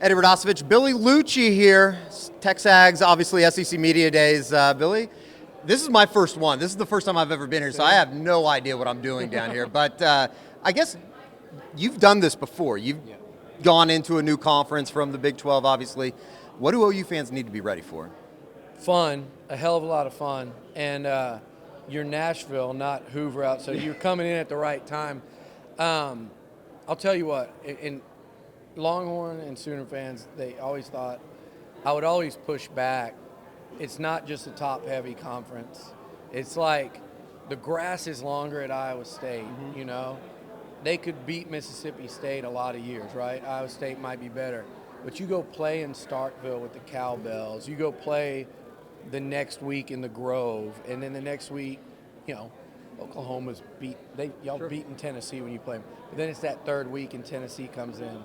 Eddie Radosevich, Billy Luicci here. TexAgs, obviously SEC Media Days. Billy, this is my first one. This is the first time I've ever been here, so I have no idea what I'm doing down here. But I guess you've done this before. You've gone into a new conference from the Big 12, obviously. What do OU fans need to be ready for? Fun, a hell of a lot of fun. And you're Nashville, not Hoover out, so you're coming in at the right time. I'll tell you what, in Longhorn and Sooner fans, they always thought I would always push back. It's not just a top-heavy conference. It's like the grass is longer at Iowa State, you know. They could beat Mississippi State a lot of years, right? Iowa State might be better. But you go play in Starkville with the Cowbells. You go play the next week in the Grove. And then the next week, you know, Oklahoma's beaten Tennessee when you play them. But then it's that third week and Tennessee comes in.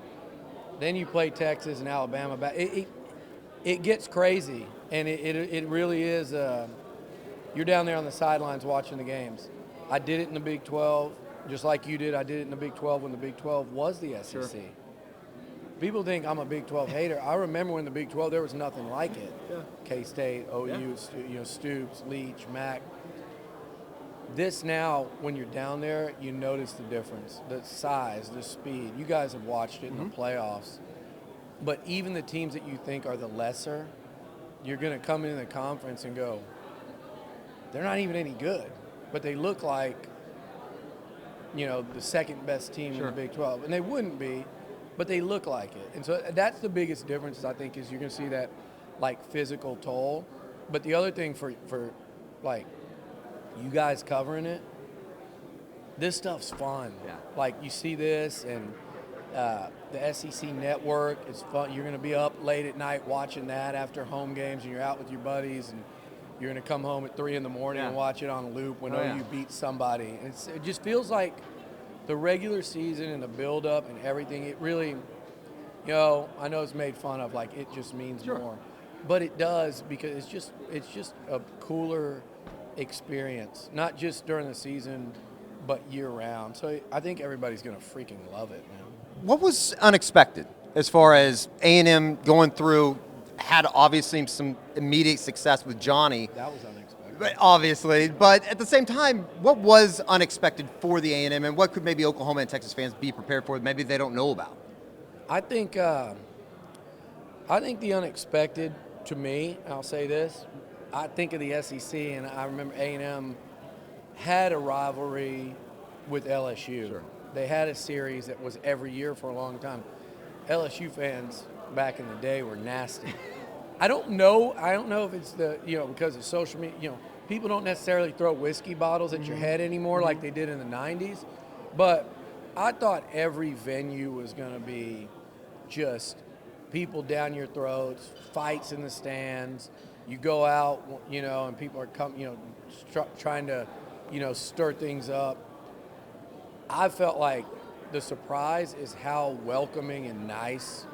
Then you play Texas and Alabama back. It gets crazy, and it really is. You're down there on the sidelines watching the games. I did it in the Big 12, just like you did. I did it in the Big 12 when the Big 12 was the SEC. Sure. People think I'm a Big 12 hater. I remember when the Big 12 there was nothing like it. Yeah. K-State, OU, Stoops, Leach, Mac. This now, when you're down there, you notice the difference, the size, the speed. You guys have watched it in the playoffs. But even the teams that you think are the lesser, you're going to come into the conference and go, they're not even any good. But they look like, you know, the second best team in the Big 12. And they wouldn't be, but they look like it. And so that's the biggest difference, I think, is you're going to see that, like, physical toll. But the other thing for like, you guys covering it, this stuff's fun. Yeah. Like, you see this, and the SEC network is fun. You're going to be up late at night watching that after home games, and you're out with your buddies, and you're going to come home at 3 in the morning and watch it on a loop when OU beats somebody. And it just feels like the regular season and the build-up and everything, it really, you know, I know it's made fun of, like, it just means more. But it does, because it's just a cooler experience, not just during the season, but year-round. So I think everybody's going to freaking love it, man. What was unexpected as far as A&M going through, had obviously some immediate success with Johnny. That was unexpected. But obviously, but at the same time, what was unexpected for the A&M, and what could maybe Oklahoma and Texas fans be prepared for that maybe they don't know about? I think the unexpected, to me, I'll say this, I think of the SEC, and I remember A&M had a rivalry with LSU. Sure. They had a series that was every year for a long time. LSU fans back in the day were nasty. I don't know if it's because of social media, people don't necessarily throw whiskey bottles at your head anymore like they did in the 90s. But I thought every venue was going to be just people down your throats, fights in the stands. You go out, and people are trying to, stir things up. I felt like the surprise is how welcoming and nice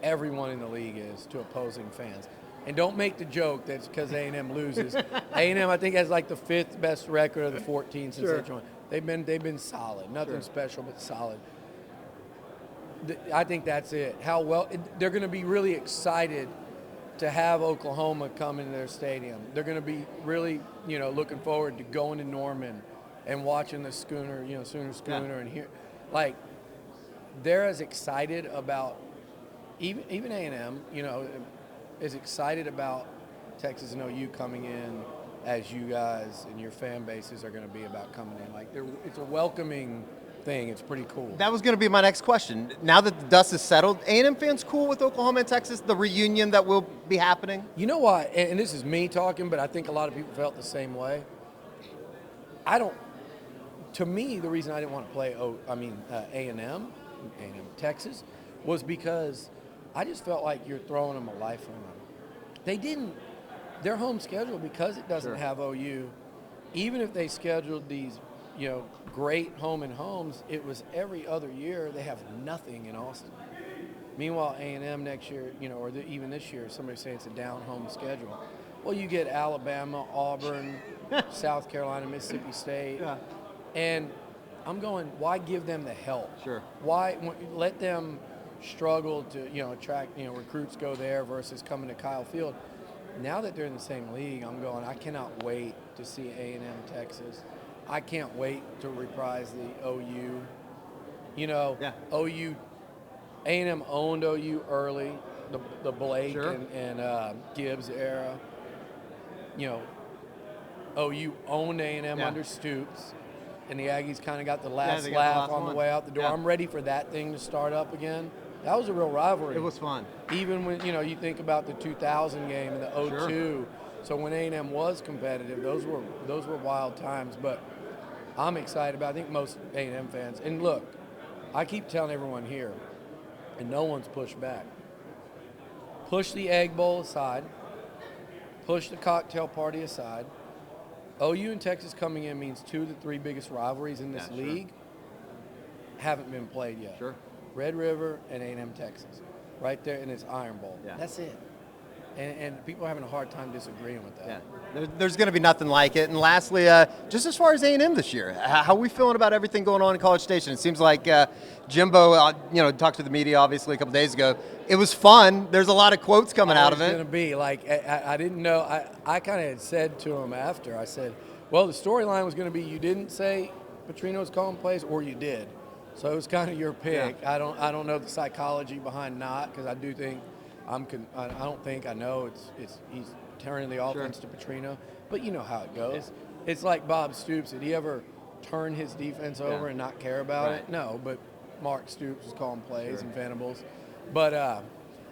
everyone in the league is to opposing fans. And don't make the joke that's because A&M loses. A&M, I think, has like the 5th best record of the 14 since they joined. They've been solid. Nothing special, but solid. I think that's it. How well they're going to be really excited to have Oklahoma come into their stadium. They're going to be really, looking forward to going to Norman and watching the Schooner, Schooner, and here, like, they're as excited about even A&M, is excited about Texas and OU coming in as you guys and your fan bases are going to be about coming in. Like, it's a welcoming thing. It's pretty cool. That was going to be my next question. Now that the dust is settled, A&M fans cool with Oklahoma and Texas, the reunion that will be happening? You know why? And this is me talking, but I think a lot of people felt the same way. To me, the reason I didn't want to play A&M, Texas, was because I just felt like you're throwing them a lifeline. They didn't. Their home schedule, because it doesn't have OU, even if they scheduled these, great home and homes, it was every other year they have nothing in Austin. Meanwhile, A&M next year, even this year, somebody's saying it's a down home schedule. Well, you get Alabama, Auburn, South Carolina, Mississippi State. Yeah. And I'm going, why give them the help? Sure. Why let them struggled to, attract, recruits go there versus coming to Kyle Field. Now that they're in the same league, I'm going, I cannot wait to see A&M Texas. I can't wait to reprise the OU. OU, A&M owned OU early, the Blake and Gibbs era. OU owned A&M under Stoops, and the Aggies kind of got the last laugh on the way out the door. I'm ready for that thing to start up again. That was a real rivalry. It was fun. Even when, you think about the 2000 game and the 02. So when A&M was competitive, those were wild times. But I'm excited about it. I think most A&M fans. And look, I keep telling everyone here, and no one's pushed back. Push the Egg Bowl aside. Push the cocktail party aside. OU and Texas coming in means 2 of the 3 biggest rivalries in this league haven't been played yet. Red River and A&M Texas, right there in its Iron Bowl. That's it. And people are having a hard time disagreeing with that. There's going to be nothing like it. And lastly, just as far as A&M this year, how are we feeling about everything going on in College Station? It seems like Jimbo, talked to the media obviously a couple days ago. It was fun. There's a lot of quotes coming out of it. It's going to be like I didn't know. I kind of had said to him after. I said, well, the storyline was going to be you didn't say Petrino's calling plays, or you did. So it was kind of your pick. I don't know the psychology behind not, because I do think I don't think I know he's turning the offense to Petrino, but you know how it goes. It's like Bob Stoops. Did he ever turn his defense over and not care about it? No, but Mark Stoops was calling plays and Venables. But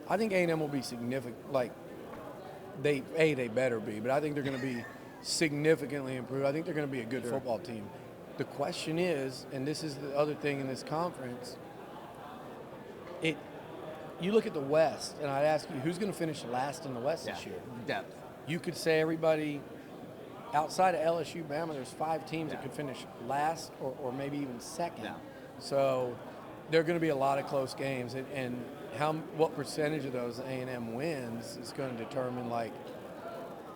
I think A&M will be significant. Like they better be, but I think they're going to be significantly improved. I think they're going to be a good football team. The question is, and this is the other thing in this conference, you look at the West, and I'd ask you, who's going to finish last in the West this year? Depth. You could say everybody outside of LSU, Bama, there's 5 teams that could finish last or maybe even second. So there are going to be a lot of close games, and what percentage of those A&M wins is going to determine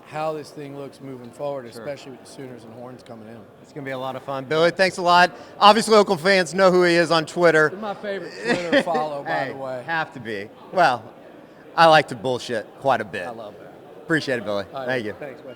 how this thing looks moving forward, especially with the Sooners and Horns coming in. It's going to be a lot of fun. Billy, thanks a lot. Obviously, local fans know who he is on Twitter. He's my favorite Twitter follow, by the way. Have to be. Well, I like to bullshit quite a bit. I love that. Appreciate it, Billy. Right, Thank you. Thanks, man.